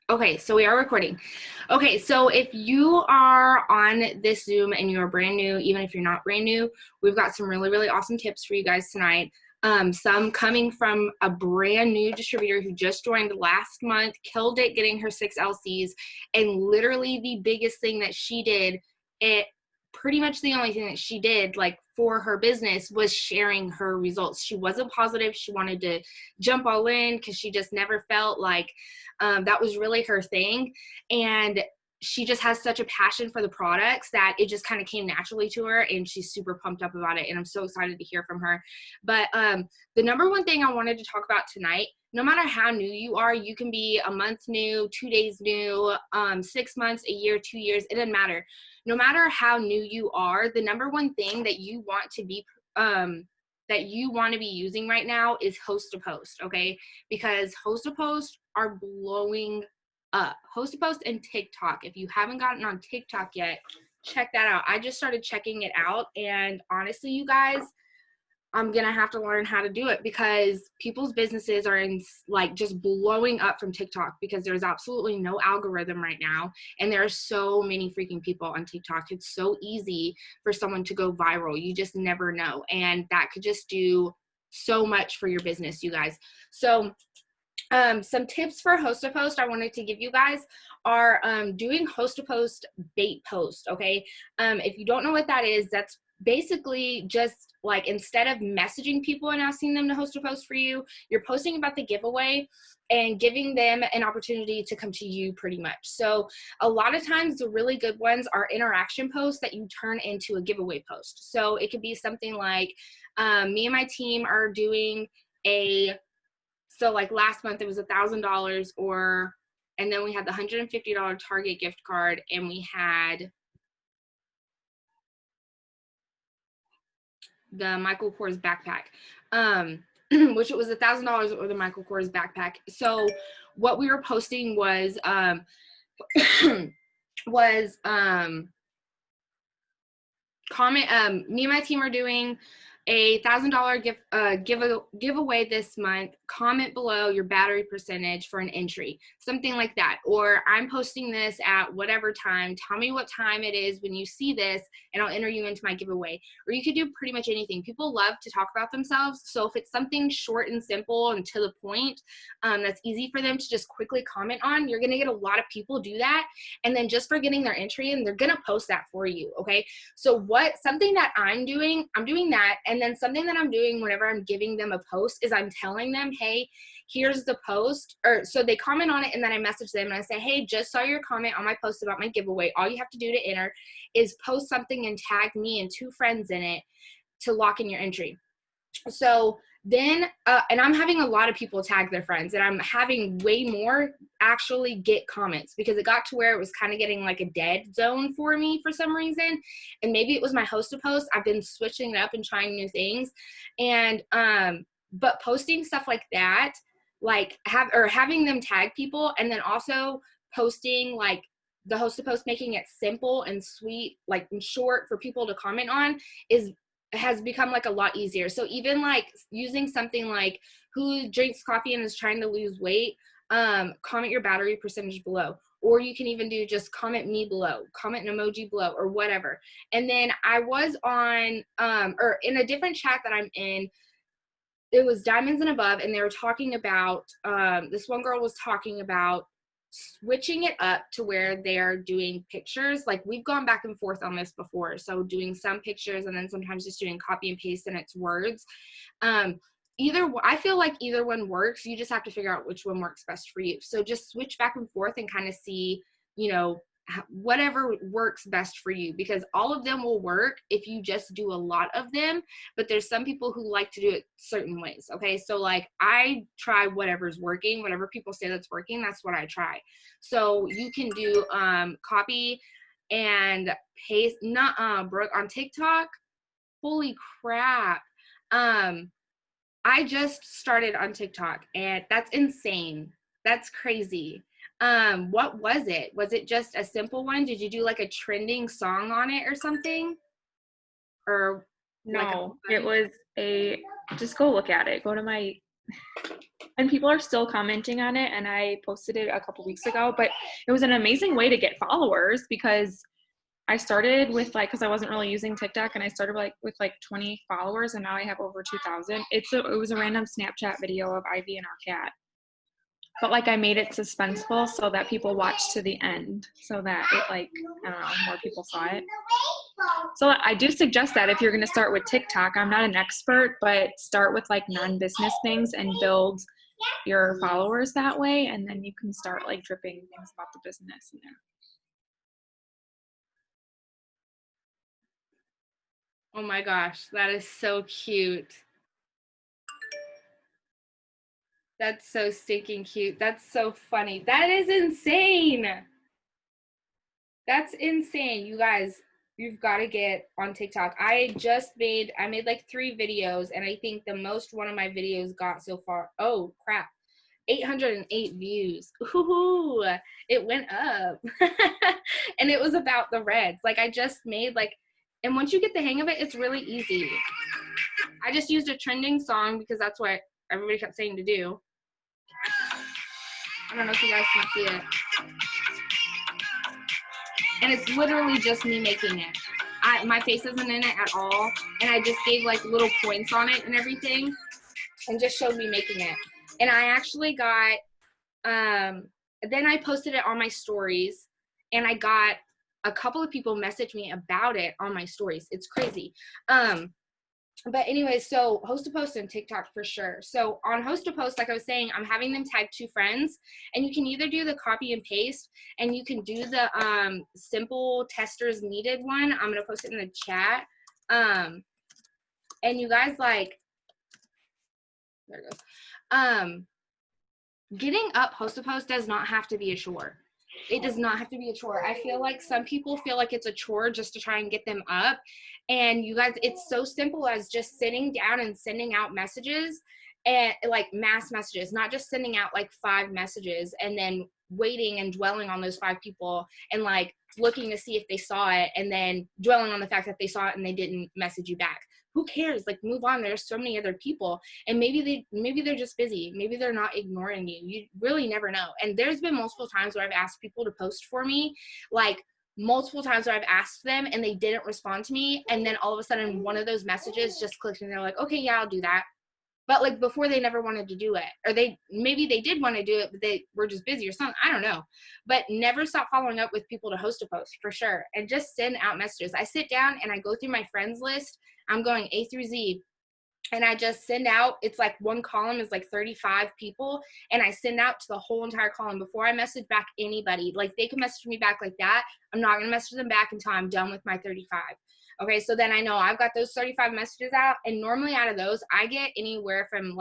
Okay, so we are recording. Okay, so if you are on this Zoom and you're brand new, even if you're not brand new, we've got some really, really awesome tips for you guys tonight. Some coming from a brand new distributor who just joined last month, killed it getting her 6 LCs, and literally the biggest thing that she did, it pretty much the only thing that she did like for her business was sharing her results. She wasn't positive. She wanted to jump all in because she just never felt like that was really her thing. And she just has such a passion for the products that it just kind of came naturally to her, and she's super pumped up about it, and I'm so excited to hear from her. But the number one thing I wanted to talk about tonight, no matter how new you are, you can be a month new, 2 days new, 6 months, a year, 2 years, it doesn't matter. No matter how new you are, the number one thing that you want to be using right now is host to post, okay? Because host to post are blowing up. Host to post and TikTok. If you haven't gotten on TikTok yet, check that out. I just started checking it out, and honestly, you guys, I'm gonna have to learn how to do it because people's businesses are in like just blowing up from TikTok because there's absolutely no algorithm right now, and there are so many freaking people on TikTok. It's so easy for someone to go viral. You just never know, and that could just do so much for your business, you guys. So some tips for host to post I wanted to give you guys are doing host to post bait post, okay? If you don't know what that is, that's basically just like instead of messaging people and asking them to host a post for you, you're posting about the giveaway and giving them an opportunity to come to you pretty much. So a lot of times the really good ones are interaction posts that you turn into a giveaway post. So it could be something like me and my team are doing a so like last month it was $1,000 and then we had the $150 Target gift card, and we had the Michael Kors backpack, which it was $1,000 or the Michael Kors backpack. So what we were posting was, was comment, me and my team are doing a $1,000 giveaway this month. Comment below your battery percentage for an entry, something like that. Or I'm posting this at whatever time. Tell me what time it is when you see this, and I'll enter you into my giveaway. Or you could do pretty much anything. People love to talk about themselves, so if it's something short and simple and to the point, that's easy for them to just quickly comment on, you're gonna get a lot of people do that, and then just for getting their entry in, they're gonna post that for you, okay? So something that I'm doing that, and then something that I'm doing whenever I'm giving them a post is I'm telling them, hey, here's the post, or so they comment on it, and then I message them and I say, hey, just saw your comment on my post about my giveaway. All you have to do to enter is post something and tag me and 2 friends in it to lock in your entry. So then, and I'm having a lot of people tag their friends, and I'm having way more actually get comments because it got to where it was kind of getting like a dead zone for me for some reason. And maybe it was my host to post. I've been switching it up and trying new things. And, but posting stuff like that, like having them tag people, and then also posting like the host to post, making it simple and sweet, like short for people to comment on has become like a lot easier. So even like using something like who drinks coffee and is trying to lose weight, comment your battery percentage below. Or you can even do just comment me below, comment an emoji below, or whatever. And then I was on, or in a different chat that I'm in, it was Diamonds and Above, and they were talking about, this one girl was talking about switching it up to where they're doing pictures. Like we've gone back and forth on this before. So doing some pictures and then sometimes just doing copy and paste and it's words. I feel like either one works. You just have to figure out which one works best for you. So just switch back and forth and kind of see, you know, whatever works best for you, because all of them will work if you just do a lot of them, but there's some people who like to do it certain ways. Okay, so like I try whatever's working, whatever people say that's working, that's what I try. So you can do copy and paste. Not Brooke, on TikTok, holy crap, I just started on TikTok, and that's insane. That's crazy. What was it? Was it just a simple one? Did you do like a trending song on it or something? Or like No, it was just go look at it. Go to my And people are still commenting on it, and I posted it a couple weeks ago, but it was an amazing way to get followers because I started with because I wasn't really using TikTok, and I started with 20 followers, and now I have over 2,000. It was a random Snapchat video of Ivy and our cat. But I made it suspenseful so that people watched to the end, so that it I don't know, more people saw it. So I do suggest that if you're going to start with TikTok, I'm not an expert, but start with non-business things and build your followers that way, and then you can start dripping things about the business in there. Oh my gosh, that is so cute. That's so stinking cute. That's so funny. That is insane. That's insane. You guys, you've got to get on TikTok. I made like 3 videos, and I think the most one of my videos got so far, oh crap, 808 views. Ooh, it went up. And it was about the Reds. I just made and once you get the hang of it, it's really easy. I just used a trending song because that's what everybody kept saying to do. I don't know if you guys can see it. And it's literally just me making it. My face isn't in it at all. And I just gave little points on it and everything and just showed me making it. And I actually got, then I posted it on my stories, and I got a couple of people message me about it on my stories. It's crazy. But anyway, so Host a Post and TikTok for sure. So on Host a Post, like I was saying, I'm having them tag 2 friends, and you can either do the copy and paste, and you can do the simple testers needed one. I'm going to post it in the chat. And you guys there it goes. Getting up Host a Post does not have to be a chore. It does not have to be a chore. I feel like some people feel like it's a chore just to try and get them up. And you guys, it's so simple as just sitting down and sending out messages, and mass messages, not just sending out 5 messages and then waiting and dwelling on those 5 people and looking to see if they saw it, and then dwelling on the fact that they saw it and they didn't message you back. Who cares? Move on. There's so many other people, and maybe they're just busy. Maybe they're not ignoring you. You really never know. And there's been multiple times where I've asked people to post for me, multiple times where I've asked them and they didn't respond to me, and then all of a sudden one of those messages just clicked and they're like, okay, yeah, I'll do that. But before, they never wanted to do it, or maybe they did want to do it, but they were just busy or something. I don't know. But never stop following up with people to Host a Post for sure, and just send out messages. I sit down and I go through my friends list. I'm going A through Z, and I just send out, it's one column is 35 people, and I send out to the whole entire column before I message back anybody. They can message me back like that. I'm not going to message them back until I'm done with my 35. Okay, so then I know I've got those 35 messages out, and normally out of those, I get anywhere from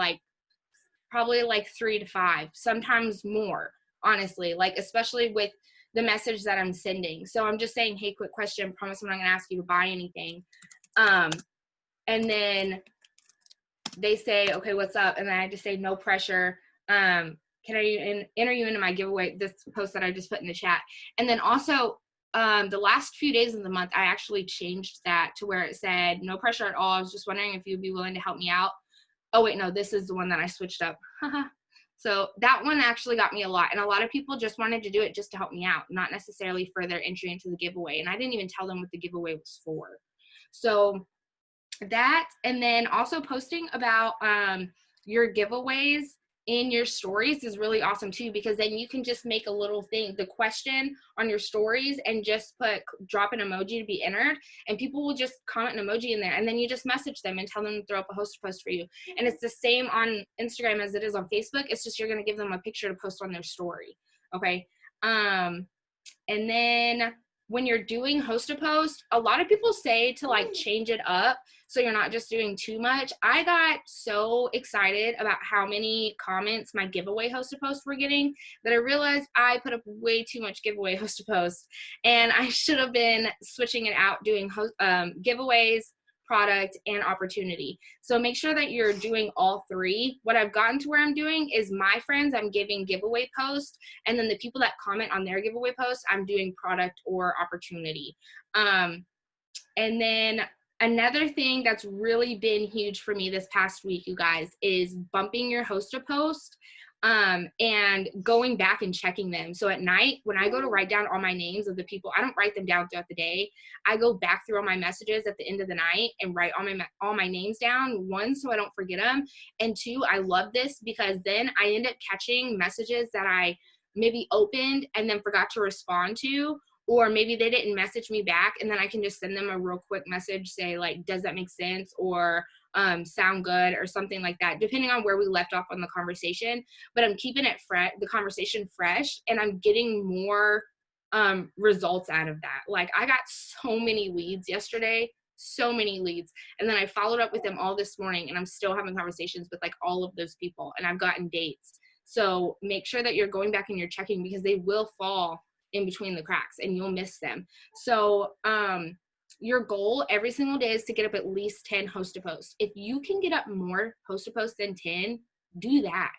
probably 3 to 5, sometimes more, honestly, especially with the message that I'm sending. So I'm just saying, hey, quick question, promise I'm not going to ask you to buy anything. And then they say, okay, what's up? And then I just say, no pressure. Can I enter you into my giveaway, this post that I just put in the chat? And then also, the last few days of the month, I actually changed that to where it said, no pressure at all. I was just wondering if you'd be willing to help me out. Oh, wait, no, this is the one that I switched up. So that one actually got me a lot. And a lot of people just wanted to do it just to help me out, not necessarily for their entry into the giveaway. And I didn't even tell them what the giveaway was for. So that, and then also posting about your giveaways in your stories is really awesome too, because then you can just make a little thing, the question on your stories, and just drop an emoji to be entered, and people will just comment an emoji in there, and then you just message them and tell them to throw up a Host a Post for you. And it's the same on Instagram as it is on Facebook. It's just you're going to give them a picture to post on their story. Okay. And then when you're doing Host a Post, a lot of people say to change it up so you're not just doing too much. I got so excited about how many comments my giveaway Host a Post were getting that I realized I put up way too much giveaway Host a Post, and I should have been switching it out, doing giveaways, product, and opportunity. So make sure that you're doing all 3. What I've gotten to where I'm doing is my friends, I'm giving giveaway posts, and then the people that comment on their giveaway posts, I'm doing product or opportunity. And then Another thing that's really been huge for me this past week, you guys, is bumping your host a post and going back and checking them. So at night, when I go to write down all my names of the people, I don't write them down throughout the day. I go back through all my messages at the end of the night and write all my names down. One, so I don't forget them. And two, I love this because then I end up catching messages that I maybe opened and then forgot to respond to, or maybe they didn't message me back, and then I can just send them a real quick message, say like, does that make sense, or sound good, or something like that, depending on where we left off on the conversation. But I'm keeping it the conversation fresh, and I'm getting more results out of that. Like, I got so many leads yesterday, so many leads, and then I followed up with them all this morning, and I'm still having conversations with like all of those people, and I've gotten dates. So make sure that you're going back and you're checking, because they will fall in between the cracks and you'll miss them. So your goal every single day is to get up at least 10 host to posts. If you can get up more host to posts than 10, do that.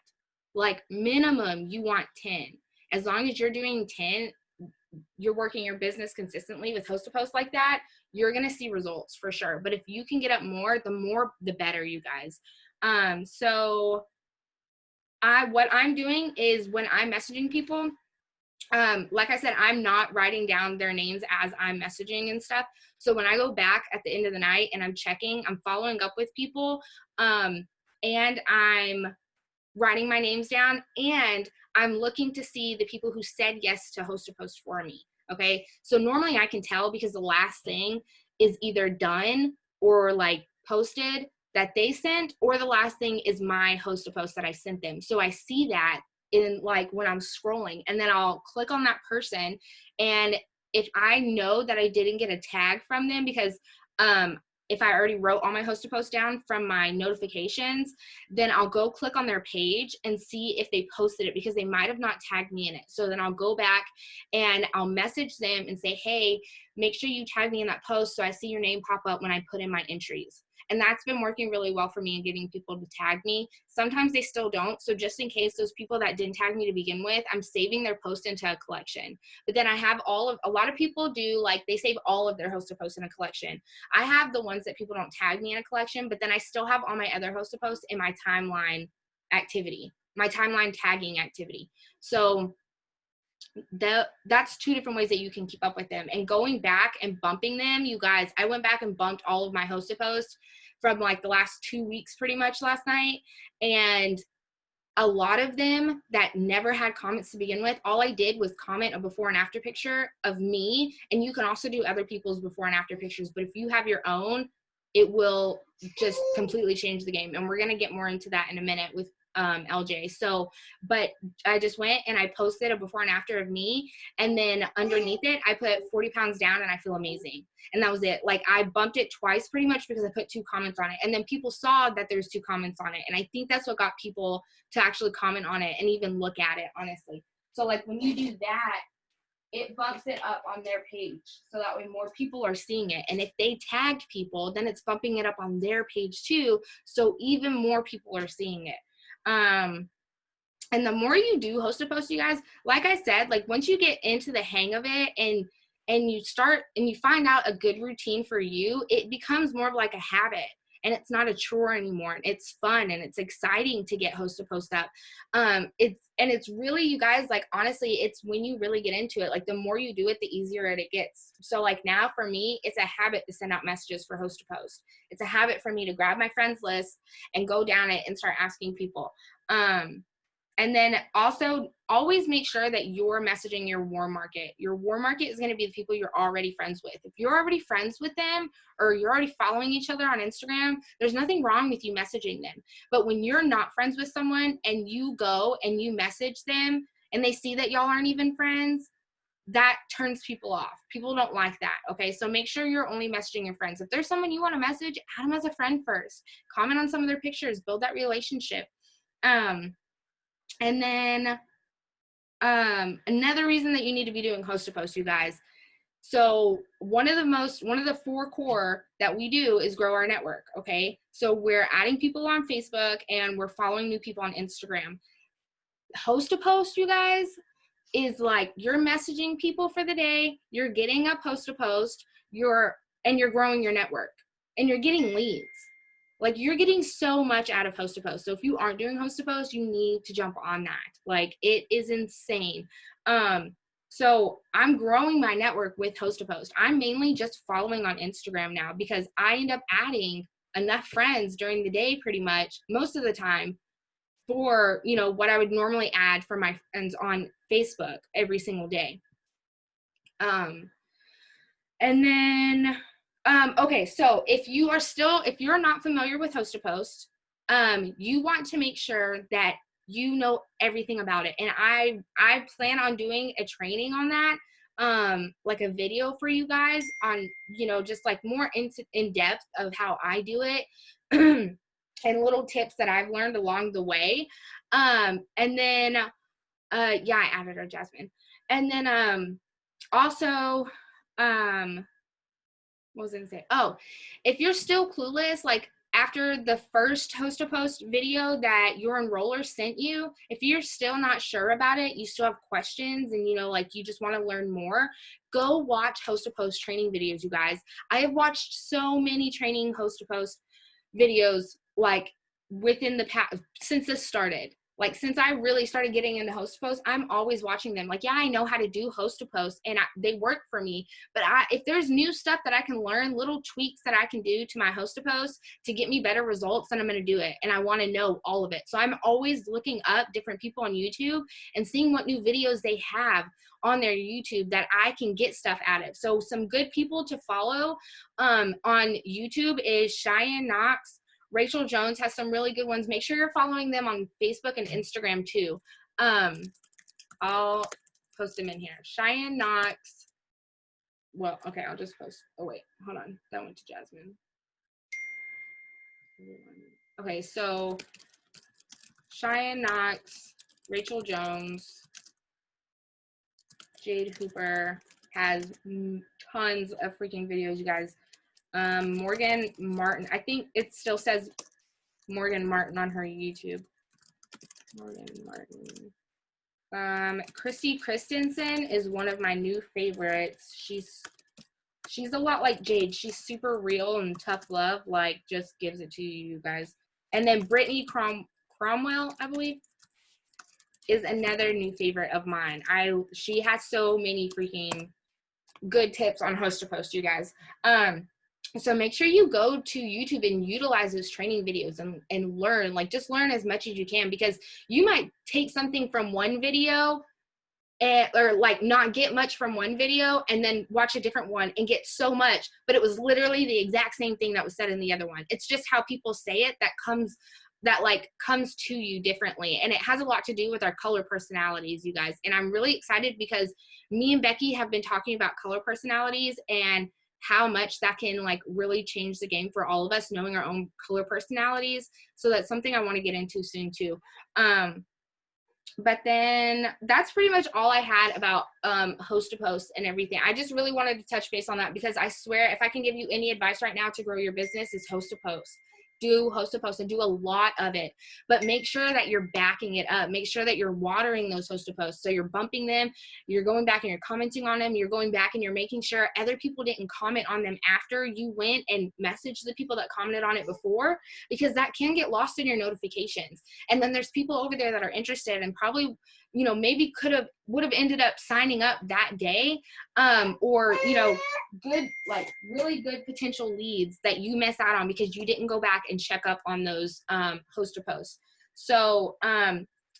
Like, minimum you want 10. As long as you're doing 10, you're working your business consistently with host to posts like that, you're going to see results for sure. But if you can get up more, the better, you guys. So what I'm doing is, when I'm messaging people, like I said, I'm not writing down their names as I'm messaging and stuff. So when I go back at the end of the night and I'm checking, I'm following up with people, and I'm writing my names down, and I'm looking to see the people who said yes to host a post for me. Okay. So normally I can tell, because the last thing is either done or like posted that they sent, or the last thing is my host a post that I sent them. So I see that in like when I'm scrolling, and then I'll click on that person. And if I know that I didn't get a tag from them, because if I already wrote all my host to post down from my notifications, then I'll go click on their page and see if they posted it, because they might have not tagged me in it. So then I'll go back and I'll message them and say, hey, make sure you tag me in that post so I see your name pop up when I put in my entries. And that's been working really well for me in getting people to tag me. Sometimes they still don't. So just in case, those people that didn't tag me to begin with, I'm saving their post into a collection. But then I have a lot of people do, like, they save all of their host to post in a collection. I have the ones that people don't tag me in a collection, but then I still have all my other host to post in my timeline activity, my timeline tagging activity. So that's two different ways that you can keep up with them. And going back and bumping them, you guys, I went back and bumped all of my hosted posts from like the last 2 weeks pretty much last night. And a lot of them that never had comments to begin with, all I did was comment a before and after picture of me. And you can also do other people's before and after pictures, but if you have your own, it will just completely change the game. And we're going to get more into that in a minute with LJ. So, but I just went and I posted a before and after of me, and then underneath it, I put 40 pounds down and I feel amazing. And that was it. Like, I bumped it twice pretty much because I put 2 comments on it, and then people saw that there's 2 comments on it. And I think that's what got people to actually comment on it and even look at it, honestly. So like, when you do that, it bumps it up on their page, so that way more people are seeing it. And if they tagged people, then it's bumping it up on their page too, so even more people are seeing it. And the more you do host a post, you guys, like I said, like, once you get into the hang of it and you start and you find out a good routine for you, it becomes more of like a habit, and it's not a chore anymore. It's fun and it's exciting to get host to post up. It's really, you guys, like, honestly, it's when you really get into it, like, the more you do it, the easier it gets. So like, now for me, it's a habit to send out messages for host to post. It's a habit for me to grab my friends list and go down it and start asking people. And then also always make sure that you're messaging your warm market. Your warm market is going to be the people you're already friends with. If you're already friends with them, or you're already following each other on Instagram, there's nothing wrong with you messaging them. But when you're not friends with someone and you go and you message them and they see that y'all aren't even friends, that turns people off. People don't like that. Okay. So make sure you're only messaging your friends. If there's someone you want to message, add them as a friend first. Comment on some of their pictures, build that relationship. And then another reason that you need to be doing host to post, you guys. So one of the 4 core that we do is grow our network. Okay. So we're adding people on Facebook and we're following new people on Instagram. Host to post, you guys, is like, you're messaging people for the day, you're getting a post to post, you're growing your network. and you're getting leads. Like, you're getting so much out of host to post. So if you aren't doing host to post, you need to jump on that. Like, it is insane. So I'm growing my network with host to post. I'm mainly just following on Instagram now because I end up adding enough friends during the day, pretty much most of the time, for, you know, what I would normally add for my friends on Facebook every single day. And then, okay, so if you're not familiar with host to post, you want to make sure that you know everything about it. And I plan on doing a training on that, like a video for you guys on, you know, just like more in depth of how I do it, and little tips that I've learned along the way. And then, yeah, I added our Jasmine. And then, also, what was I gonna say? Oh, if you're still clueless, like after the first host to post video that your enroller sent you, if you're still not sure about it, you still have questions, and you know, like you just want to learn more, go watch host to post training videos, you guys. I have watched so many training host to post videos, like within the past, since this started. Like, since I really started getting into host to post, I'm always watching them. Like, yeah, I know how to do host to post, and they work for me. But if there's new stuff that I can learn, little tweaks that I can do to my host to post to get me better results, then I'm going to do it. And I want to know all of it. So I'm always looking up different people on YouTube and seeing what new videos they have on their YouTube that I can get stuff out of. So some good people to follow on YouTube is Cheyenne Knox. Rachel Jones has some really good ones. Make sure you're following them on Facebook and Instagram too. I'll post them in here. Cheyenne Knox. Well, okay, I'll just post. Oh, wait, hold on. That went to Jasmine. Okay, so Cheyenne Knox, Rachel Jones, Jade Hooper has tons of freaking videos, you guys. Morgan Martin, I think it still says Morgan Martin on her YouTube. Morgan Martin. Christy Christensen is one of my new favorites. She's a lot like Jade. She's super real and tough love, like just gives it to you guys. And then Brittany Cromwell, I believe, is another new favorite of mine. She has so many freaking good tips on host to post, you guys. So make sure you go to YouTube and utilize those training videos and learn, like just learn as much as you can, because you might take something from one video or like not get much from one video and then watch a different one and get so much, but it was literally the exact same thing that was said in the other one. It's just how people say it that comes to you differently. And it has a lot to do with our color personalities, you guys. And I'm really excited because me and Becky have been talking about color personalities and how much that can like really change the game for all of us, knowing our own color personalities. So that's something I want to get into soon too. But then that's pretty much all I had about host to post and everything. I just really wanted to touch base on that because I swear if I can give you any advice right now to grow your business, is host to post. Do host to post and do a lot of it, but make sure that you're backing it up. Make sure that you're watering those host to posts. So you're bumping them, you're going back and you're commenting on them, you're going back and you're making sure other people didn't comment on them after you went and messaged the people that commented on it before, because that can get lost in your notifications. And then there's people over there that are interested and probably, you know, maybe would have ended up signing up that day, or, you know, good, like really good potential leads that you miss out on because you didn't go back and check up on those host to posts. So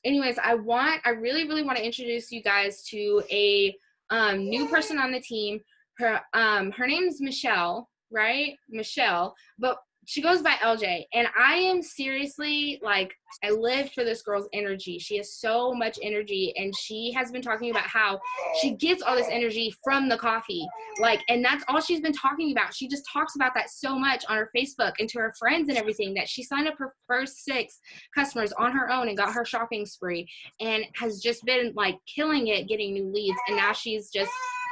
anyways, I really want to introduce you guys to a new person on the team. Her name's Michelle, right? Michelle, but she goes by LJ, and I am seriously, like, I live for this girl's energy. She has so much energy, and she has been talking about how she gets all this energy from the coffee. Like, and that's all she's been talking about. She just talks about that so much on her Facebook and to her friends and everything, that she signed up her first 6 customers on her own and got her shopping spree and has just been, like, killing it, getting new leads, and now she's just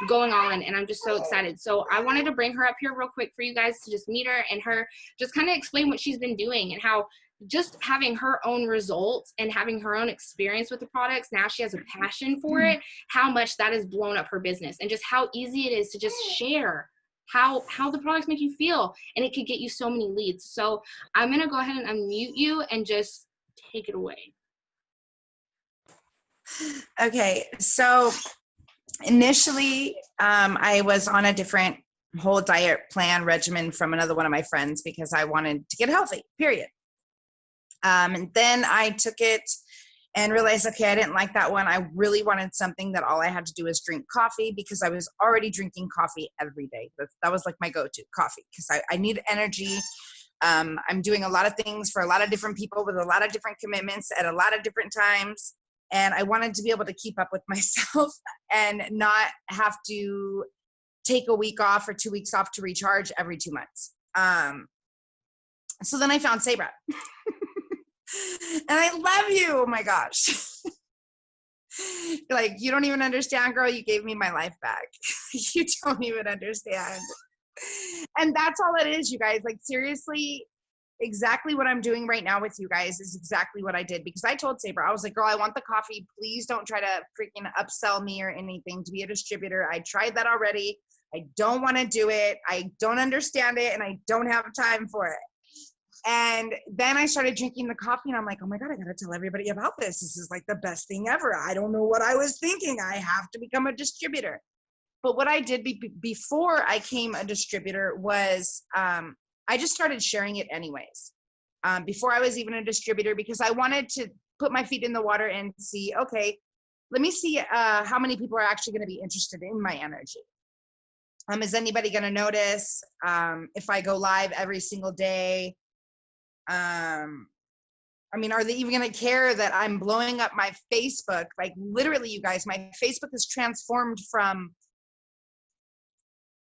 going on, and I'm just so excited. So I wanted to bring her up here real quick for you guys to just meet her and her just kind of explain what she's been doing and how just having her own results and having her own experience with the products, now she has a passion for it, how much that has blown up her business, and just how easy it is to just share how the products make you feel, and it could get you so many leads. So I'm gonna go ahead and unmute you and just take it away. Okay, so initially I was on a different whole diet plan regimen from another one of my friends because I wanted to get healthy, period. And then I took it and realized, okay, I didn't like that one. I really wanted something that all I had to do is drink coffee, because I was already drinking coffee every day. That was like my go-to, coffee, because I need energy. I'm doing a lot of things for a lot of different people with a lot of different commitments at a lot of different times. And I wanted to be able to keep up with myself and not have to take a week off or 2 weeks off to recharge every 2 months. So then I found Sabra. And I love you. Oh my gosh. Like, you don't even understand, girl. You gave me my life back. You don't even understand. And that's all it is, you guys. Like, seriously, exactly what I'm doing right now with you guys is exactly what I did, because I told Sabra, I was like, girl, I want the coffee. Please don't try to freaking upsell me or anything to be a distributor. I tried that already. I don't want to do it. I don't understand it, and I don't have time for it. And then I started drinking the coffee, and I'm like, oh my God, I got to tell everybody about this. This is like the best thing ever. I don't know what I was thinking. I have to become a distributor. But what I did before I became a distributor was I just started sharing it anyways. Before I was even a distributor, because I wanted to put my feet in the water and see, okay, let me see how many people are actually going to be interested in my energy. Is anybody going to notice if I go live every single day? I mean, are they even going to care that I'm blowing up my Facebook? Like, literally, you guys, my Facebook is transformed from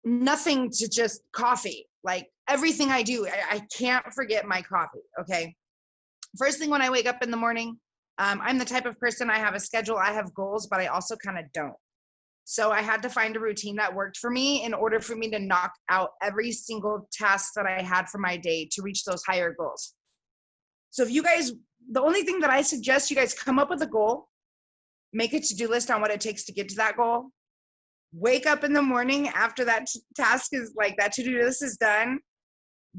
nothing to just coffee. Like, everything I do, I can't forget my coffee. Okay. First thing when I wake up in the morning, I'm the type of person, I have a schedule, I have goals, but I also kind of don't. So I had to find a routine that worked for me in order for me to knock out every single task that I had for my day to reach those higher goals. So if you guys, the only thing that I suggest, you guys come up with a goal, make a to-do list on what it takes to get to that goal. Wake up in the morning after that task is like, that to-do list is done.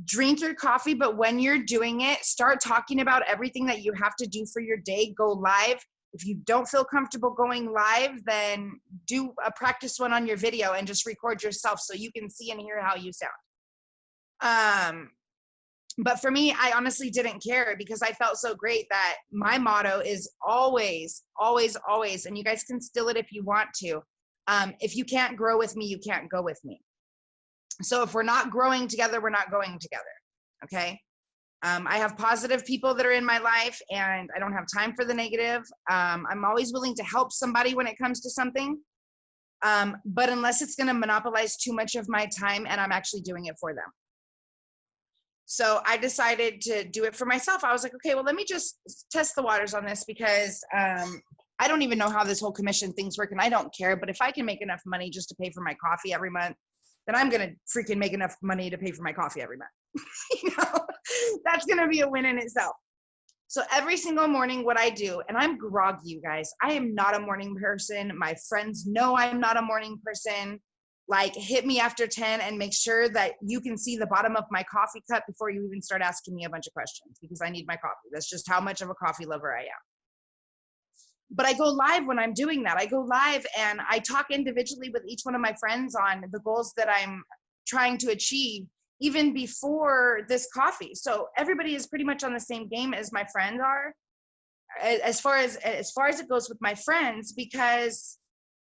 Drink your coffee, but when you're doing it, start talking about everything that you have to do for your day. Go live. If you don't feel comfortable going live, then do a practice one on your video and just record yourself so you can see and hear how you sound. But for me, I honestly didn't care, because I felt so great that my motto is always, always, always, and you guys can steal it if you want to. If you can't grow with me, you can't go with me. So if we're not growing together, we're not going together. Okay. I have positive people that are in my life, and I don't have time for the negative. I'm always willing to help somebody when it comes to something. But unless it's going to monopolize too much of my time and I'm actually doing it for them. So I decided to do it for myself. I was like, okay, well, let me just test the waters on this, because I don't even know how this whole commission thing's working. I don't care. But if I can make enough money just to pay for my coffee every month, then I'm going to freaking make enough money to pay for my coffee every month. You know, that's going to be a win in itself. So every single morning, what I do, and I'm groggy, you guys, I am not a morning person. My friends know I'm not a morning person. Like, hit me after 10 and make sure that you can see the bottom of my coffee cup before you even start asking me a bunch of questions, because I need my coffee. That's just how much of a coffee lover I am. But I go live when I'm doing that. I go live and I talk individually with each one of my friends on the goals that I'm trying to achieve, even before this coffee. So everybody is pretty much on the same game as my friends are, as far as it goes with my friends, because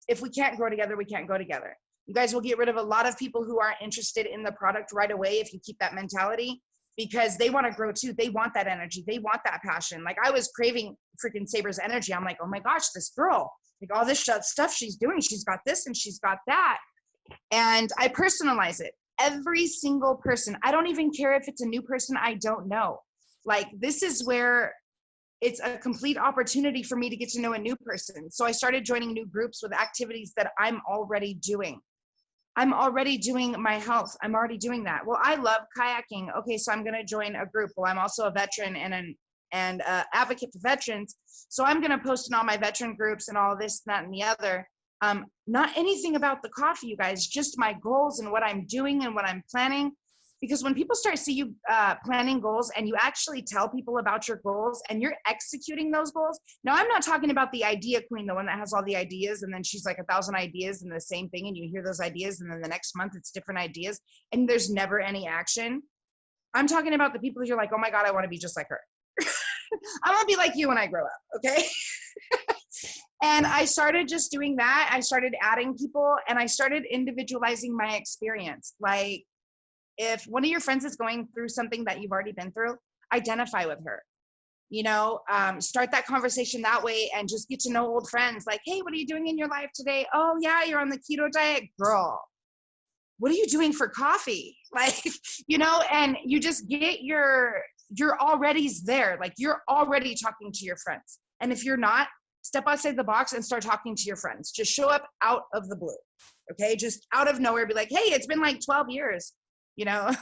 if we can't grow together, we can't go together. You guys will get rid of a lot of people who aren't interested in the product right away if you keep that mentality, because they want to grow too. They want that energy. They want that passion. Like, I was craving freaking Sabra's energy. I'm like, oh my gosh, this girl, like, all this stuff she's doing, she's got this and she's got that. And I personalize it. Every single person. I don't even care if it's a new person I don't know. Like, this is where it's a complete opportunity for me to get to know a new person. So I started joining new groups with activities that I'm already doing. I'm already doing my health. I'm already doing that. Well, I love kayaking. Okay, so I'm going to join a group. Well, I'm also a veteran and an advocate for veterans. So I'm going to post in all my veteran groups and all this, that, and the other. Not anything about the coffee, you guys, just my goals and what I'm doing and what I'm planning. Because when people start see you planning goals and you actually tell people about your goals and you're executing those goals. Now, I'm not talking about the idea queen, the one that has all the ideas and then she's like 1,000 ideas and the same thing and you hear those ideas and then the next month it's different ideas and there's never any action. I'm talking about the people who you're like, oh my God, I want to be just like her. I want to be like you when I grow up, okay? And I started just doing that. I started adding people and I started individualizing my experience. Like, if one of your friends is going through something that you've already been through, identify with her, start that conversation that way and just get to know old friends. Like, hey, what are you doing in your life today? Oh yeah, you're on the keto diet. Girl, what are you doing for coffee? Like, and you just get you're already there. Like you're already talking to your friends. And if you're not, step outside the box and start talking to your friends. Just show up out of the blue. Okay. Just out of nowhere, be like, hey, it's been like 12 years.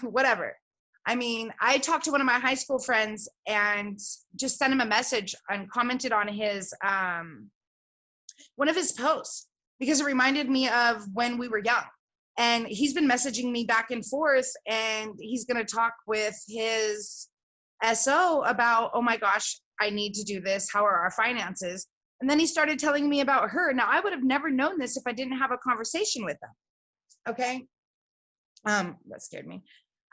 Whatever. I mean, I talked to one of my high school friends and just sent him a message and commented on his, one of his posts because it reminded me of when we were young. And he's been messaging me back and forth and he's going to talk with his SO about, oh my gosh, I need to do this. How are our finances? And then he started telling me about her. Now, I would have never known this if I didn't have a conversation with them. Okay. That scared me.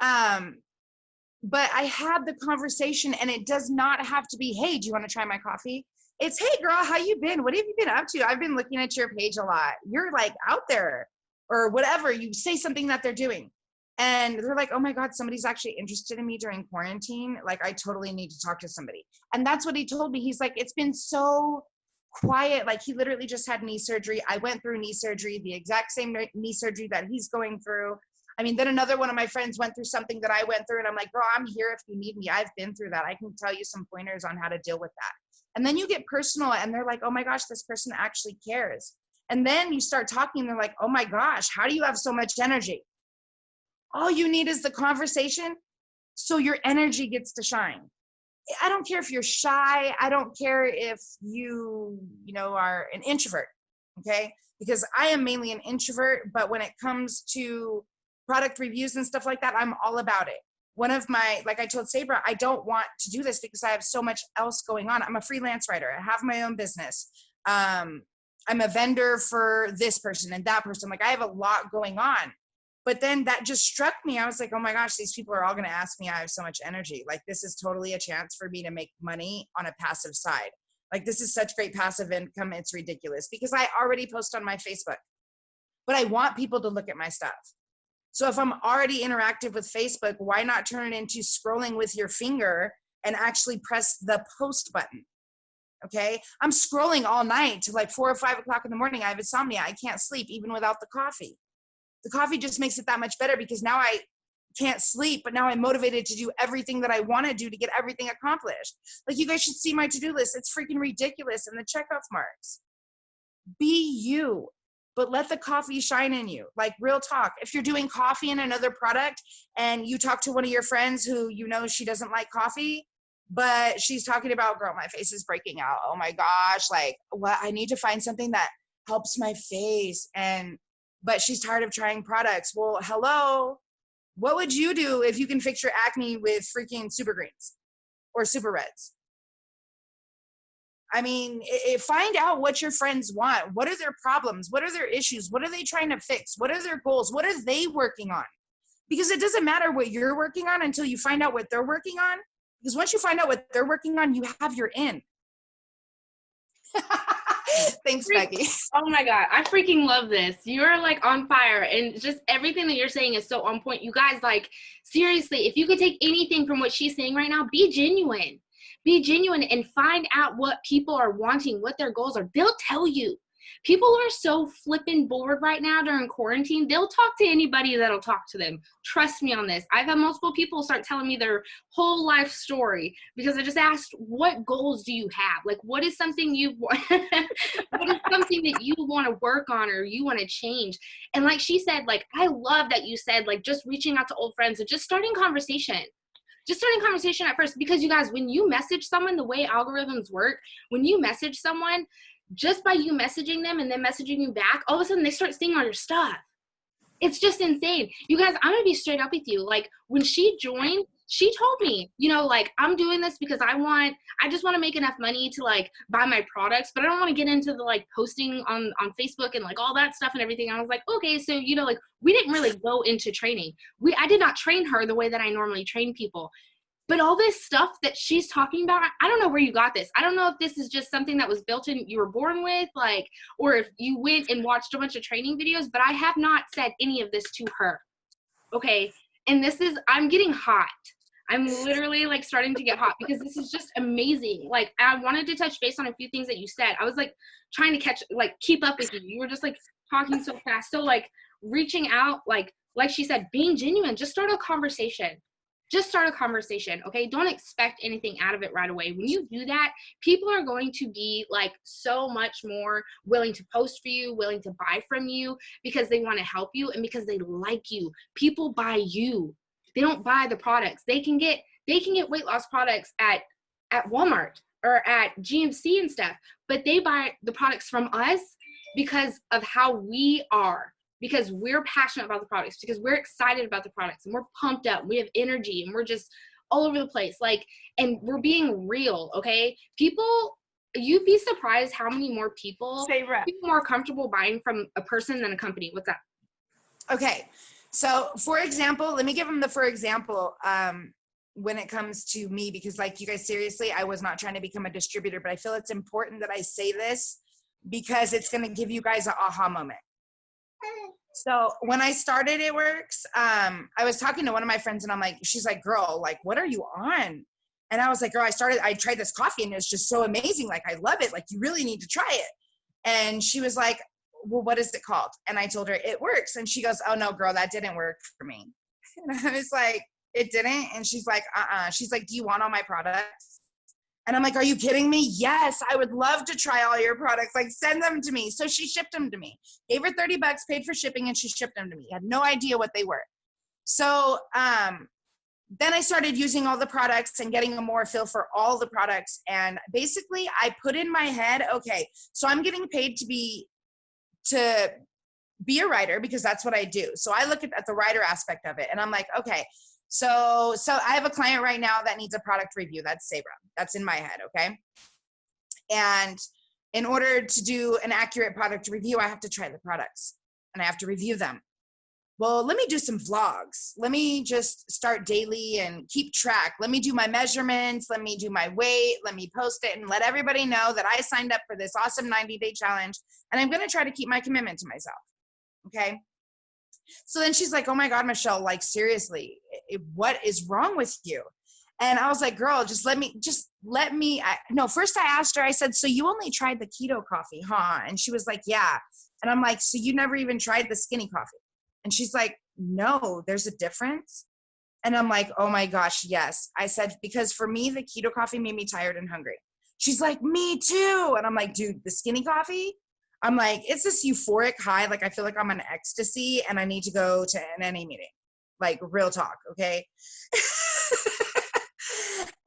But I had the conversation and it does not have to be, hey, do you want to try my coffee? It's, hey girl, how you been? What have you been up to? I've been looking at your page a lot. You're like out there or whatever. You say something that they're doing and they're like, oh my God, somebody's actually interested in me during quarantine. Like I totally need to talk to somebody. And that's what he told me. He's like, it's been so quiet. Like he literally just had knee surgery. I went through knee surgery, the exact same knee surgery that he's going through. I mean, then another one of my friends went through something that I went through and I'm like, girl, I'm here if you need me. I've been through that. I can tell you some pointers on how to deal with that. And then you get personal and they're like, oh my gosh, this person actually cares. And then you start talking and they're like, oh my gosh, how do you have so much energy? All you need is the conversation so your energy gets to shine. I don't care if you're shy. I don't care if you are an introvert, okay? Because I am mainly an introvert, but when it comes to product reviews and stuff like that, I'm all about it. One of my, like I told Sabra, I don't want to do this because I have so much else going on. I'm a freelance writer. I have my own business. I'm a vendor for this person and that person. Like I have a lot going on. But then that just struck me. I was like, oh my gosh, these people are all going to ask me. I have so much energy. Like this is totally a chance for me to make money on a passive side. Like this is such great passive income. It's ridiculous because I already post on my Facebook, but I want people to look at my stuff. So if I'm already interactive with Facebook, why not turn it into scrolling with your finger and actually press the post button? Okay. I'm scrolling all night to like 4 or 5 o'clock in the morning. I have insomnia. I can't sleep even without the coffee. The coffee just makes it that much better because now I can't sleep, but now I'm motivated to do everything that I want to do to get everything accomplished. Like you guys should see my to-do list. It's freaking ridiculous. And the checkoff marks. Be you. But let the coffee shine in you. Like real talk. If you're doing coffee in another product and you talk to one of your friends who she doesn't like coffee, but she's talking about, girl, my face is breaking out. Oh my gosh. Like what? I need to find something that helps my face. But she's tired of trying products. Well, hello. What would you do if you can fix your acne with freaking super greens or super reds? I mean, find out what your friends want. What are their problems? What are their issues? What are they trying to fix? What are their goals? What are they working on? Because it doesn't matter what you're working on until you find out what they're working on. Because once you find out what they're working on, you have your in. Thanks, Becky. Oh my God. I freaking love this. You're like on fire and just everything that you're saying is so on point. You guys, like, seriously, if you could take anything from what she's saying right now, be genuine. Be genuine and find out what people are wanting, what their goals are. They'll tell you. People are so flipping bored right now during quarantine. They'll talk to anybody that'll talk to them. Trust me on this. I've had multiple people start telling me their whole life story because I just asked, what goals do you have? Like, what is something you want? What is something that you want to work on or you want to change? And like she said, like, I love that you said, like, just reaching out to old friends and just starting conversation. Just starting conversation at first, because you guys, when you message someone, the way algorithms work, when you message someone, just by you messaging them and then messaging you back, all of a sudden they start seeing all your stuff. It's just insane. You guys, I'm going to be straight up with you. Like, when she joined, she told me, you know, like, I'm doing this because I just want to make enough money to, like, buy my products, but I don't want to get into the, like, posting on Facebook and, like, all that stuff and everything. I was like, okay, so, you know, like, we didn't really go into training. I did not train her the way that I normally train people. But all this stuff that she's talking about, I don't know where you got this. I don't know if this is just something that was built in, you were born with, like, or if you went and watched a bunch of training videos, but I have not said any of this to her. Okay. And I'm getting hot. I'm literally like starting to get hot because this is just amazing. Like, I wanted to touch base on a few things that you said. I was like trying to keep up with you. You were just like talking so fast. So like reaching out, like she said, being genuine, just start a conversation. Just start a conversation, okay? Don't expect anything out of it right away. When you do that, people are going to be like so much more willing to post for you, willing to buy from you because they want to help you and because they like you. People buy you. They don't buy the products. They can get weight loss products at Walmart or at GMC and stuff, but they buy the products from us because of how we are. Because we're passionate about the products, because we're excited about the products, and we're pumped up, we have energy, and we're just all over the place. Like, and we're being real, okay? You'd be surprised how many more people feel more comfortable buying from a person than a company. What's that? Okay. So for example, let me give them for example, when it comes to me, because like you guys, seriously, I was not trying to become a distributor, but I feel it's important that I say this because it's going to give you guys an aha moment. So when I started It Works, I was talking to one of my friends and I'm like, she's like, girl, like, what are you on? And I was like, girl, I tried this coffee and it's just so amazing. Like, I love it. Like, you really need to try it. And she was like, well, what is it called? And I told her It Works. And she goes, oh no, girl, that didn't work for me. And I was like, it didn't? And she's like, she's like, do you want all my products? And I'm like, are you kidding me? Yes, I would love to try all your products. Like, send them to me. So she shipped them to me, gave her $30, paid for shipping, and she shipped them to me. I had no idea what they were. So then I started using all the products and getting a more feel for all the products. And basically I put in my head, okay, so I'm getting paid to be a writer because that's what I do. So I look at the writer aspect of it and I'm like, okay, so I have a client right now that needs a product review. That's Sabra. That's in my head. Okay. And in order to do an accurate product review, I have to try the products and I have to review them. Well, let me do some vlogs. Let me just start daily and keep track. Let me do my measurements. Let me do my weight. Let me post it and let everybody know that I signed up for this awesome 90-day challenge. And I'm going to try to keep my commitment to myself. Okay. So then she's like, oh my God, Michelle, like, seriously, what is wrong with you? And I was like, girl, first I asked her, I said, so you only tried the keto coffee, huh? And she was like, yeah. And I'm like, so you never even tried the skinny coffee? And she's like, no, there's a difference. And I'm like, oh my gosh, yes. I said, because for me, the keto coffee made me tired and hungry. She's like, me too. And I'm like, dude, the skinny coffee? I'm like, it's this euphoric high. Like, I feel like I'm on ecstasy and I need to go to an NA meeting. Like, real talk, okay?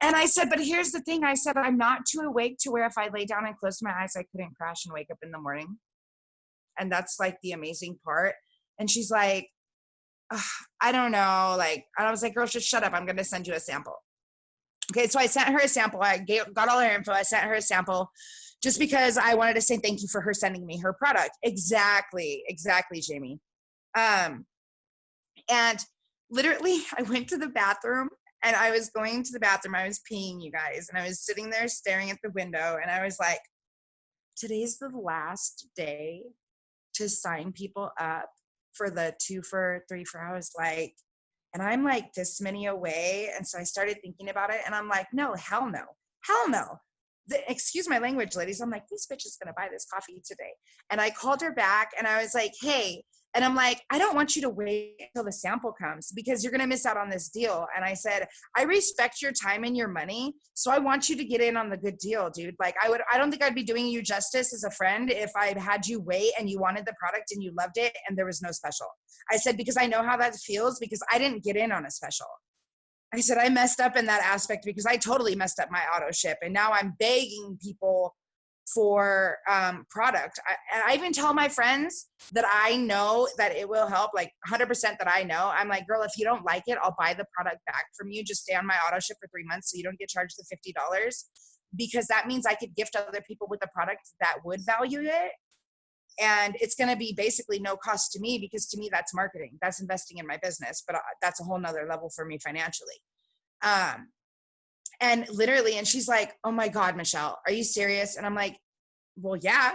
And I said, but here's the thing. I said, I'm not too awake to where if I lay down and close my eyes, I couldn't crash and wake up in the morning. And that's like the amazing part. And she's like, I don't know. Like, and I was like, girl, just shut up. I'm going to send you a sample. Okay. So I sent her a sample. Got all her info. I sent her a sample just because I wanted to say thank you for her sending me her product. Exactly, Jamie. And literally I went to the bathroom and I was going to the bathroom. I was peeing, you guys. And I was sitting there staring at the window. And I was like, today's the last day to sign people up for the 2 for 3 for. I was like, and I'm like this many away. And so I started thinking about it and I'm like, no, hell no. Excuse my language, ladies. I'm like, this bitch is going to buy this coffee today. And I called her back and I was like, hey, and I'm like, I don't want you to wait until the sample comes because you're going to miss out on this deal. And I said, I respect your time and your money. So I want you to get in on the good deal, dude. Like I don't think I'd be doing you justice as a friend if I had you wait and you wanted the product and you loved it and there was no special. I said, because I know how that feels because I didn't get in on a special. I said, I messed up in that aspect because I totally messed up my auto ship. And now I'm begging people for product. And I even tell my friends that I know that it will help, like 100% that I know. I'm like, girl, if you don't like it, I'll buy the product back from you. Just stay on my auto ship for 3 months so you don't get charged the $50, because that means I could gift other people with a product that would value it. And it's going to be basically no cost to me, because to me, that's marketing. That's investing in my business. But that's a whole nother level for me financially. And literally, and she's like, oh my God, Michelle, are you serious? And I'm like, well, yeah.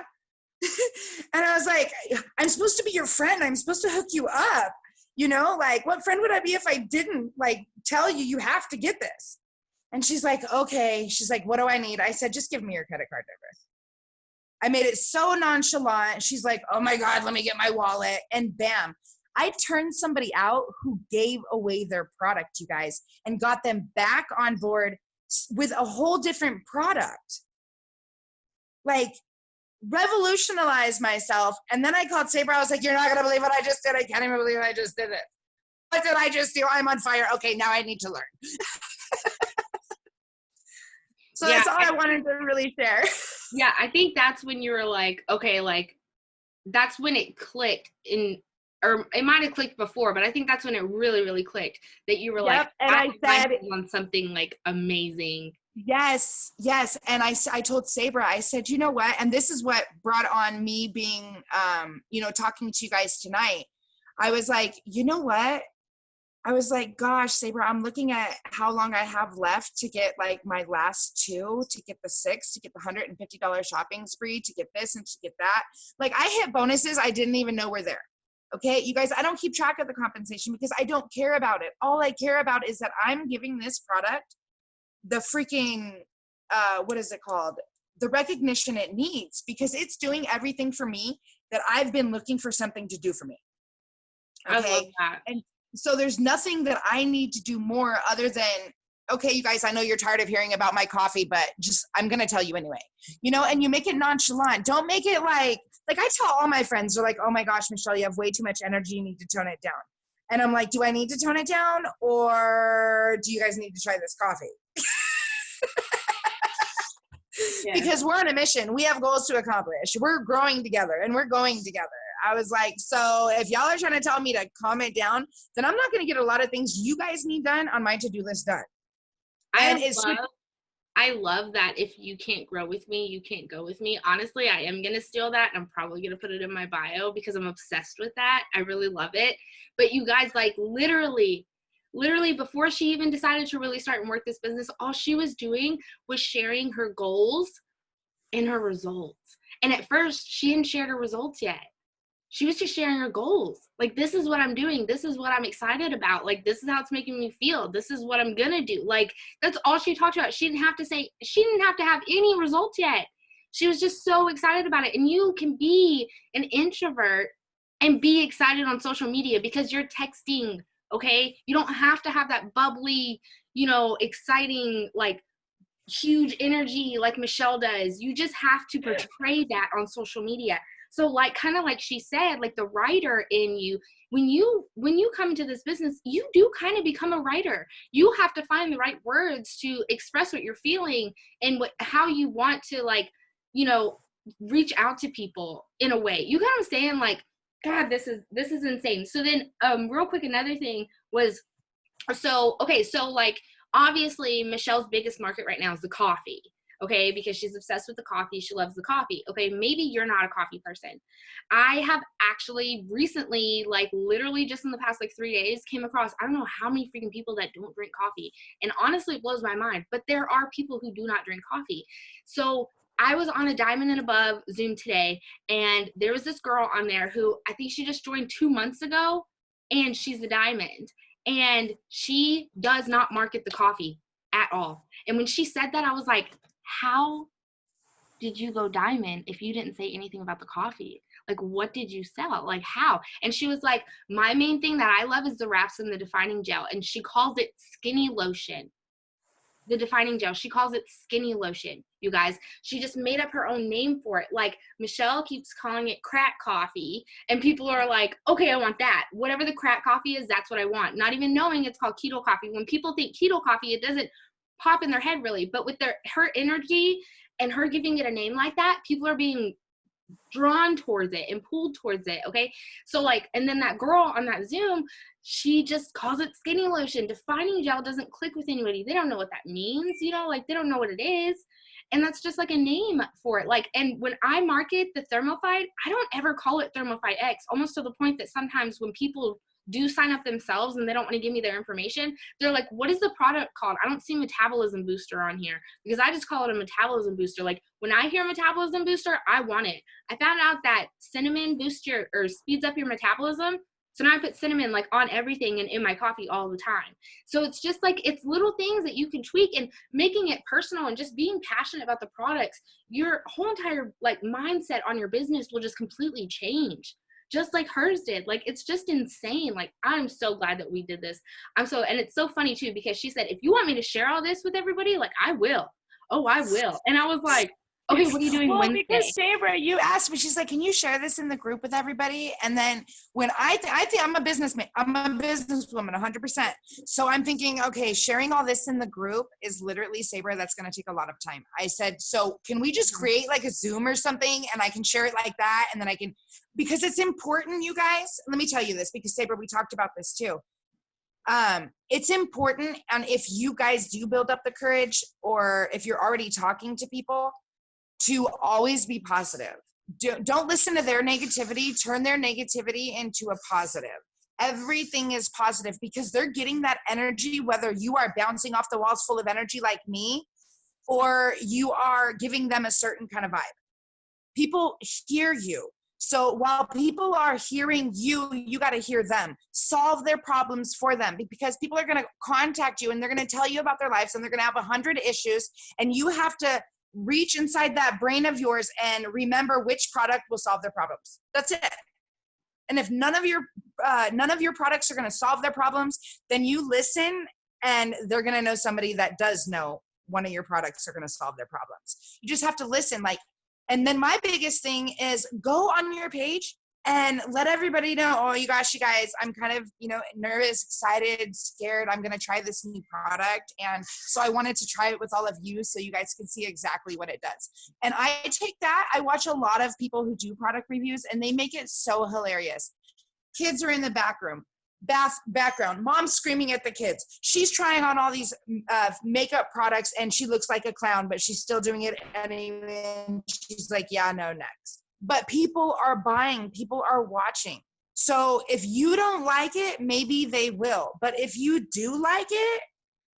And I was like, I'm supposed to be your friend. I'm supposed to hook you up. You know, like, what friend would I be if I didn't like tell you, you have to get this? And she's like, okay. She's like, what do I need? I said, just give me your credit card number. I made it so nonchalant. She's like, oh my God, let me get my wallet. And bam, I turned somebody out who gave away their product, you guys, and got them back on board with a whole different product. Like, revolutionized myself. And then I called Sabre. I was like, you're not going to believe what I just did. I can't even believe I just did it. What did I just do? I'm on fire. Okay, now I need to learn. So yeah, that's all I wanted to really share. Yeah, I think that's when you were like, okay, like, that's when it clicked or it might have clicked before, but I think that's when it really, really clicked, that you were like, and I said on something like amazing. Yes. And I told Sabre, I said, you know what? And this is what brought on me being, talking to you guys tonight. I was like, you know what? I was like, gosh, Sabre, I'm looking at how long I have left to get like my last 2, to get the 6, to get the $150 shopping spree, to get this and to get that. Like, I hit bonuses I didn't even know were there. Okay, you guys, I don't keep track of the compensation because I don't care about it. All I care about is that I'm giving this product the freaking, what is it called? The recognition it needs, because it's doing everything for me that I've been looking for something to do for me. Okay. I love that. And so there's nothing that I need to do more other than, okay, you guys, I know you're tired of hearing about my coffee, but just, I'm going to tell you anyway, and you make it nonchalant. Don't make it like I tell all my friends, they're like, oh my gosh, Michelle, you have way too much energy. You need to tone it down. And I'm like, do I need to tone it down, or do you guys need to try this coffee? Yeah. Because we're on a mission. We have goals to accomplish. We're growing together and we're going together. I was like, so if y'all are trying to tell me to calm it down, then I'm not going to get a lot of things you guys need done on my to-do list done. I love that. If you can't grow with me, you can't go with me. Honestly, I am going to steal that. I'm probably going to put it in my bio because I'm obsessed with that. I really love it. But you guys, like, literally before she even decided to really start and work this business, all she was doing was sharing her goals and her results. And at first, she hadn't shared her results yet. She was just sharing her goals. Like, this is what I'm doing. This is what I'm excited about. Like, this is how it's making me feel. This is what I'm going to do. Like, that's all she talked about. She didn't have to have any results yet. She was just so excited about it. And you can be an introvert and be excited on social media because you're texting, okay? You don't have to have that bubbly, exciting, like, huge energy like Michelle does. You just have to portray that on social media. So, like, kind of like she said, like, the writer in you, when you come into this business, you do kind of become a writer. You have to find the right words to express what you're feeling and how you want to, like, reach out to people in a way. You know what I'm saying? Like, God, this is insane. So then, real quick, another thing was, so like, obviously Michelle's biggest market right now is the coffee. Okay, because she's obsessed with the coffee. She loves the coffee. Okay, maybe you're not a coffee person. I have actually recently, like, literally just in the past, like, 3 days, came across, I don't know how many freaking people that don't drink coffee. And honestly, it blows my mind. But there are people who do not drink coffee. So I was on a Diamond and Above Zoom today, and there was this girl on there who I think she just joined 2 months ago, and she's a Diamond. And she does not market the coffee at all. And when she said that, I was like, how did you go Diamond if you didn't say anything about the coffee? Like, what did you sell? Like, how? And she was like, my main thing that I love is the wraps and the defining gel. And she calls it skinny lotion. The defining gel. She calls it skinny lotion, you guys. She just made up her own name for it. Like, Michelle keeps calling it crack coffee. And people are like, okay, I want that. Whatever the crack coffee is, that's what I want. Not even knowing it's called keto coffee. When people think keto coffee, it doesn't pop in their head really, but with her energy and her giving it a name like that, people are being drawn towards it and pulled towards it. Okay. So like, and then that girl on that Zoom, she just calls it skinny lotion. Defining gel doesn't click with anybody. They don't know what that means, you know, like they don't know what it is. And that's just like a name for it. Like, and when I market the Thermophyte, I don't ever call it Thermophyte X, almost to the point that sometimes when people do sign up themselves and they don't want to give me their information, they're like, what is the product called? I don't see metabolism booster on here, because I just call it a metabolism booster. Like when I hear metabolism booster, I want it. I found out that cinnamon boosts your, or speeds up your metabolism. So now I put cinnamon like on everything and in my coffee all the time. So it's just like, it's little things that you can tweak, and making it personal and just being passionate about the products. Your whole entire like mindset on your business will just completely change, just like hers did. Like, it's just insane. Like, I'm so glad that we did this. And it's so funny too, because she said, if you want me to share all this with everybody, like I will. Oh, I will. And I was like, okay, what are you doing Wednesday? Because Sabra, you asked me, she's like, can you share this in the group with everybody? And then when I think I'm a businessman, I'm a businesswoman, 100%. So I'm thinking, okay, sharing all this in the group is literally, Sabra, that's going to take a lot of time. I said, so can we just create like a Zoom or something, and I can share it like that, and then I can, because it's important, you guys. Let me tell you this, because Sabra, we talked about this too. It's important, and if you guys do build up the courage, or if you're already talking to people, to always be positive. Don't listen to their negativity. Turn their negativity into a positive. Everything is positive, because they're getting that energy, whether you are bouncing off the walls full of energy like me, or you are giving them a certain kind of vibe. People hear you. So while people are hearing you, you got to hear them. Solve their problems for them, because people are going to contact you and they're going to tell you about their lives, and they're going to have 100 issues, and you have to reach inside that brain of yours and remember which product will solve their problems. That's it. And if none of your products are going to solve their problems, then you listen, and they're going to know somebody that does know one of your products are going to solve their problems. You just have to listen. Like, and then my biggest thing is go on your page and let everybody know, oh, you guys, I'm kind of, nervous, excited, scared. I'm going to try this new product. And so I wanted to try it with all of you so you guys can see exactly what it does. And I take that. I watch a lot of people who do product reviews, and they make it so hilarious. Kids are in the background, mom screaming at the kids. She's trying on all these makeup products, and she looks like a clown, but she's still doing it anyway. And she's like, yeah, no, next. But people are buying, people are watching. So if you don't like it, maybe they will. But if you do like it,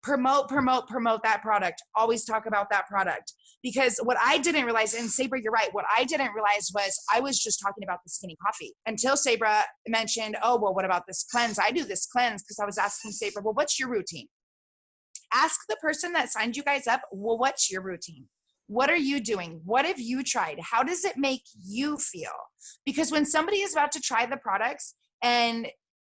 promote that product. Always talk about that product. Because what I didn't realize, and Sabra, you're right, what I didn't realize was I was just talking about the skinny coffee until Sabra mentioned, oh, well, what about this cleanse? I do this cleanse, because I was asking Sabra, well, what's your routine? Ask the person that signed you guys up, well, what's your routine? What are you doing? What have you tried? How does it make you feel? Because when somebody is about to try the products and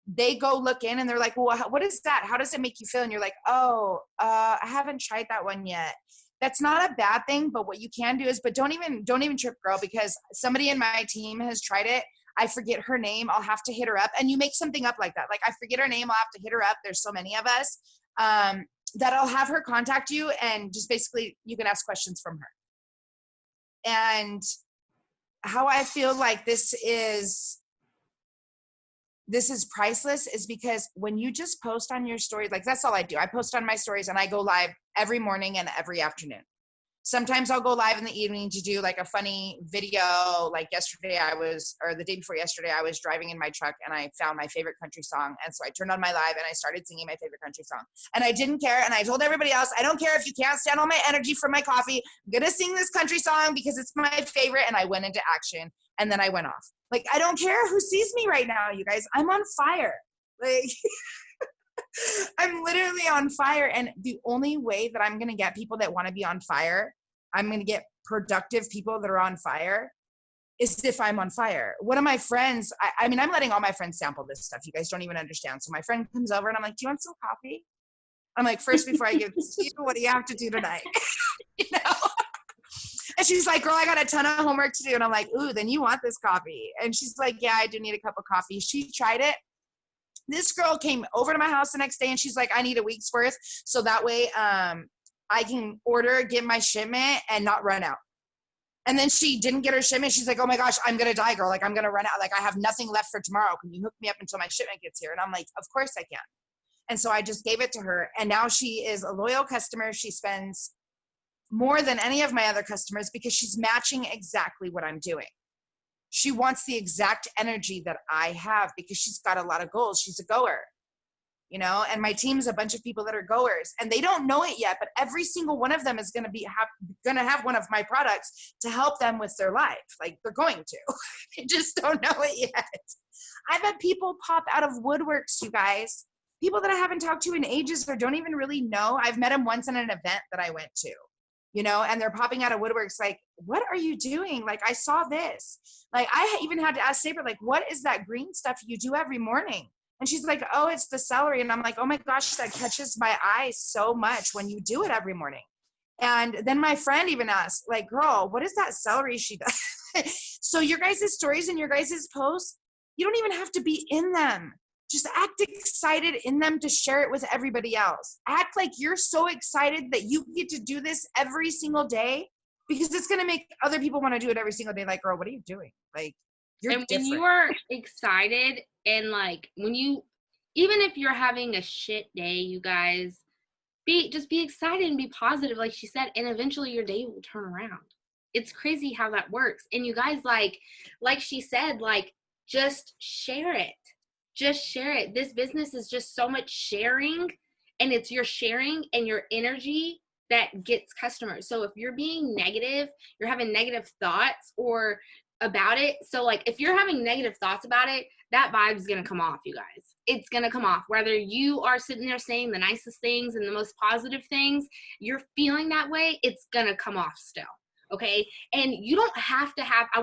they go look in and they're like, well, what is that? How does it make you feel? And you're like, oh, I haven't tried that one yet. That's not a bad thing, but what you can do is, but don't even trip, girl, because somebody in my team has tried it. I forget her name. I'll have to hit her up. And you make something up like that. Like, I forget her name. I'll have to hit her up. There's so many of us. That I'll have her contact you, and just basically you can ask questions from her. And how I feel like this is priceless is because when you just post on your story, like that's all I do. I post on my stories, and I go live every morning and every afternoon. Sometimes I'll go live in the evening to do like a funny video. Like the day before yesterday, I was driving in my truck and I found my favorite country song. And so I turned on my live and I started singing my favorite country song. And I didn't care. And I told everybody else, I don't care if you can't stand all my energy from my coffee. I'm going to sing this country song because it's my favorite. And I went into action, and then I went off. Like, I don't care who sees me right now, you guys. I'm on fire. Like, I'm literally on fire. And the only way that I'm going to get people that want to be on fire, I'm going to get productive people that are on fire, is if I'm on fire. One of my friends, I mean, I'm letting all my friends sample this stuff. You guys don't even understand. So my friend comes over and I'm like, do you want some coffee? I'm like, first, before I give this to you, what do you have to do tonight? And she's like, girl, I got a ton of homework to do. And I'm like, ooh, then you want this coffee. And she's like, yeah, I do need a cup of coffee. She tried it. This girl came over to my house the next day, and she's like, I need a week's worth. So that way, I can order, get my shipment, and not run out. And then she didn't get her shipment. She's like, oh my gosh, I'm going to die, girl. Like, I'm going to run out. Like, I have nothing left for tomorrow. Can you hook me up until my shipment gets here? And I'm like, of course I can. And so I just gave it to her. And now she is a loyal customer. She spends more than any of my other customers because she's matching exactly what I'm doing. She wants the exact energy that I have because she's got a lot of goals. She's a goer, you know, and my team's a bunch of people that are goers, and they don't know it yet, but every single one of them is going to have one of my products to help them with their life. Like, they're going to. They just don't know it yet. I've had people pop out of woodworks, you guys. People that I haven't talked to in ages or don't even really know. I've met them once in an event that I went to, you know, and they're popping out of woodworks like, what are you doing? Like, I saw this. Like, I even had to ask Saber, like, what is that green stuff you do every morning? And she's like, oh, it's the celery. And I'm like, oh my gosh, that catches my eye so much when you do it every morning. And then my friend even asked, like, girl, what is that celery she does? So your guys' stories and your guys' posts, you don't even have to be in them. Just act excited in them to share it with everybody else. Act like you're so excited that you get to do this every single day, because it's going to make other people want to do it every single day. Like, girl, what are you doing? Like, you're and different. when you are excited, and like when you, even if you're having a shit day, you guys, just be excited and be positive, like she said, and eventually your day will turn around. It's crazy how that works. And you guys, like she said, like, just share it. Just share it. This business is just so much sharing, and it's your sharing and your energy that gets customers. So if you're being negative, you're having negative thoughts or about it. So like if you're having negative thoughts about it, that vibe is going to come off, you guys. It's going to come off. Whether you are sitting there saying the nicest things and the most positive things, you're feeling that way, it's going to come off still. Okay. And you don't have to have, I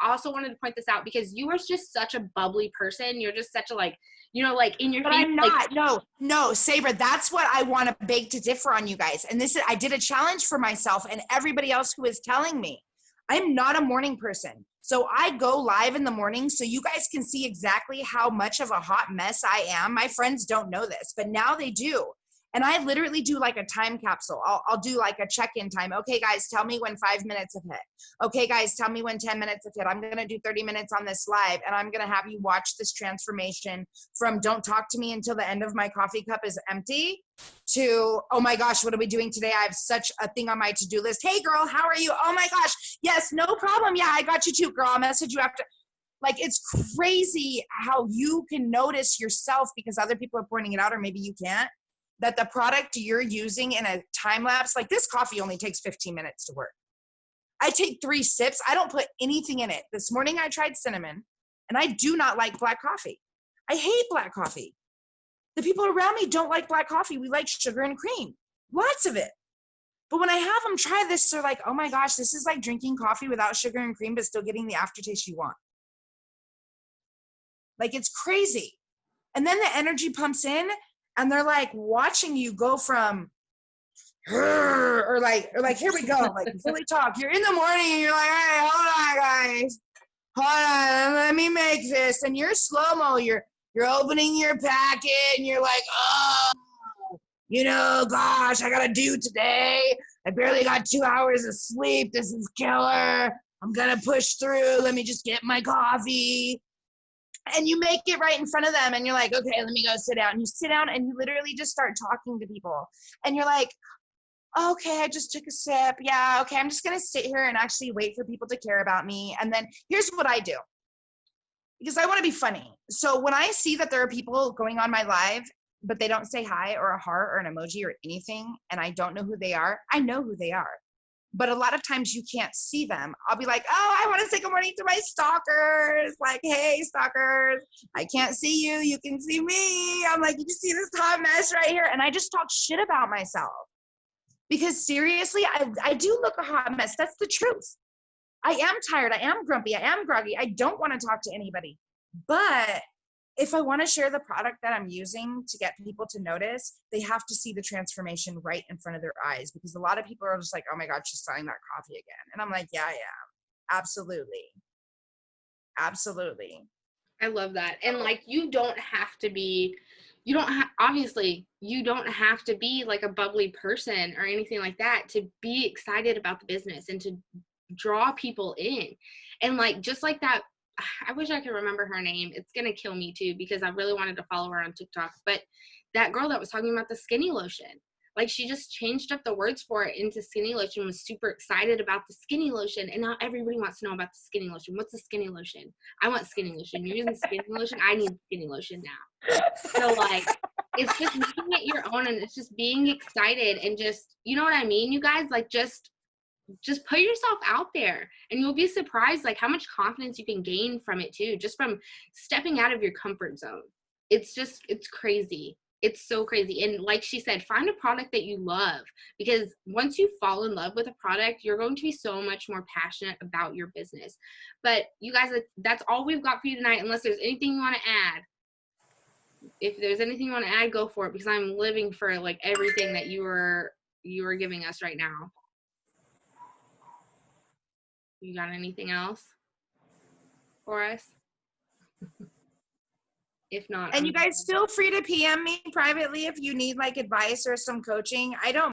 also wanted to point this out, because you are just such a bubbly person. You're just such a, like, you know, like in your But face, I'm not. Like, no, Saber, that's what I want to beg to differ on, you guys. And this is, I did a challenge for myself and everybody else who is telling me I'm not a morning person. So I go live in the morning so you guys can see exactly how much of a hot mess I am. My friends don't know this, but now they do. And I literally do like a time capsule. I'll do like a check-in time. Okay, guys, tell me when 5 minutes have hit. Okay, guys, tell me when 10 minutes have hit. I'm going to do 30 minutes on this live, and I'm going to have you watch this transformation from don't talk to me until the end of my coffee cup is empty to, oh my gosh, what are we doing today? I have such a thing on my to-do list. Hey, girl, how are you? Oh my gosh. Yes, no problem. Yeah, I got you too, girl. I'll message you after. Like, it's crazy how you can notice yourself, because other people are pointing it out, or maybe you can't, that the product you're using in a time lapse, like this coffee only takes 15 minutes to work. I take 3 sips. I don't put anything in it. This morning I tried cinnamon, and I do not like black coffee. I hate black coffee. The people around me don't like black coffee. We like sugar and cream, lots of it. But when I have them try this, they're like, oh my gosh, this is like drinking coffee without sugar and cream, but still getting the aftertaste you want. Like, it's crazy. And then the energy pumps in, and they're like watching you go from or like here we go, like fully talk. You're in the morning and you're like, hey, hold on, guys, hold on, let me make this. And you're slow-mo, you're opening your packet, and you're like, oh, you know, gosh, I gotta do today. I barely got 2 hours of sleep. This is killer. I'm gonna push through. Let me just get my coffee. And you make it right in front of them, and you're like, okay, let me go sit down. You sit down and you literally just start talking to people. And you're like, okay, I just took a sip. Yeah, okay, I'm just gonna sit here and actually wait for people to care about me. And then here's what I do, because I wanna be funny. So when I see that there are people going on my live, but they don't say hi or a heart or an emoji or anything, and I don't know who they are, I know who they are. But a lot of times you can't see them. I'll be like, oh, I want to say good morning to my stalkers. Like, hey, stalkers, I can't see you. You can see me. I'm like, you see this hot mess right here? And I just talk shit about myself. Because seriously, I do look a hot mess. That's the truth. I am tired. I am grumpy. I am groggy. I don't want to talk to anybody. But if I want to share the product that I'm using to get people to notice, they have to see the transformation right in front of their eyes, because a lot of people are just like, oh my God, she's selling that coffee again. And I'm like, yeah, I am. Absolutely. Absolutely. I love that. And like, you don't have to be you don't obviously you don't have to be like a bubbly person or anything like that to be excited about the business and to draw people in. And like, just like that, I wish I could remember her name. It's going to kill me too, because I really wanted to follow her on TikTok. But that girl that was talking about the skinny lotion, like she just changed up the words for it into skinny lotion, was super excited about the skinny lotion. And now everybody wants to know about the skinny lotion. What's the skinny lotion? I want skinny lotion. You're using skinny lotion. I need skinny lotion now. So like, it's just making it your own, and it's just being excited and just, you know what I mean, you guys, like just put yourself out there, and you'll be surprised like how much confidence you can gain from it too, just from stepping out of your comfort zone. It's crazy. It's so crazy. And like she said, find a product that you love, because once you fall in love with a product, you're going to be so much more passionate about your business. But you guys, that's all we've got for you tonight, unless there's anything you want to add. If there's anything you want to add, go for it, because I'm living for like everything that you are giving us right now. You got anything else for us? If not, And you guys feel free to PM me privately if you need like advice or some coaching. I don't